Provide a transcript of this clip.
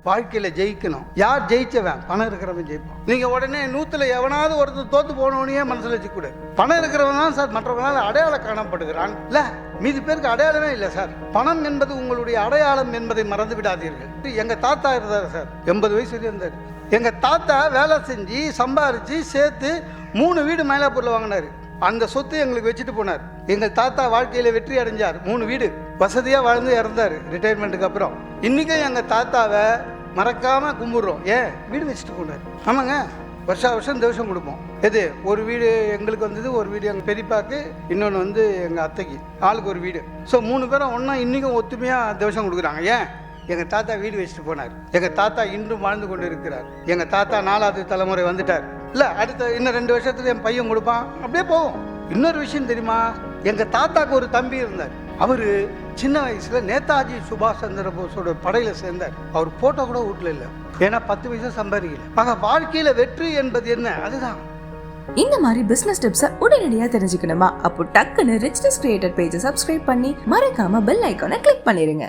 வாழ்க்கையில ஜெயிக்கணும். யார் ஜெயிச்சவன்? பணம் இருக்கிறவன் ஜெயிப்பான். நீங்க உடனே 100ல் எவனாவது ஒருத்தர் தோத்து போனவனையே மனசுல வச்சுக்கூட. பணம் இருக்கிறவன் தான் சார் மற்றவங்களால் அடையாளம் காணப்படுகிறான். இல்ல மீதி பேருக்கு அடையாளமே இல்லை சார். பணம் என்பது உங்களுடைய அடையாளம் என்பதை மறந்து விடாதீர்கள். எங்க தாத்தா இருந்தார் சார், 80 வயசு இருந்தார். எங்க தாத்தா வேலை செஞ்சு சம்பாரிச்சு சேர்த்து 3 வீடு மயிலாப்பூர்ல வாங்கினாரு. அந்த சொத்து எங்களுக்கு வச்சுட்டு போனார். எங்கள் தாத்தா வாழ்க்கையில வெற்றி அடைஞ்சார். 3 வீடு வசதியா வாழ்ந்து இறந்தாரு ரிட்டையர்மெண்ட்டுக்கு அப்புறம். இன்னைக்கும் எங்க தாத்தாவை மறக்காம கும்பிடுறோம். ஏன்? வீடு வச்சுட்டு போனார். ஆமாங்க, வருஷம் திவசம் கொடுப்போம். எது? ஒரு வீடு எங்களுக்கு வந்தது, ஒரு வீடு எங்கள் பெரியப்பாக்கு, இன்னொன்று வந்து எங்கள் அத்தைக்கு. ஆளுக்கு ஒரு வீடு. ஸோ 3 பேரும் ஒன்றா இன்றைக்கும் ஒத்துமையாக திவசம் கொடுக்குறாங்க. ஏன்? எங்கள் தாத்தா வீடு வச்சுட்டு போனார். எங்கள் தாத்தா இன்றும் வாழ்ந்து கொண்டு இருக்கிறார். எங்கள் தாத்தா 4வது தலைமுறை வந்துட்டார். இல்லை அடுத்த இன்னும் 2 வருஷத்துல என் பையன் கொடுப்பான். அப்படியே போவோம். இன்னொரு விஷயம் தெரியுமா? எங்கள் தாத்தாக்கு ஒரு தம்பி இருந்தார். அவர் சின்ன வயசுல நேதாஜி சுபாஷ் சந்திர போஸோட படையில சேர்ந்தார். அவர் போட்டோ கூட வீட்டில் இல்லை. ஏன்னா 10 வயசு சம்பாதிக்கல. ஆக வாழ்க்கையில வெற்றி என்பது என்ன? அதுதான். இந்த மாதிரி பிசினஸ் டிப்ஸை உடனடியாக தெரிஞ்சுக்கணுமா? அப்போ டக்குன்னு ரிச்னஸ் கிரியேட்டர் பேஜை சப்ஸ்கிரைப் பண்ணி மறக்காம பெல் ஐக்கானை கிளிக் பண்ணிருங்க.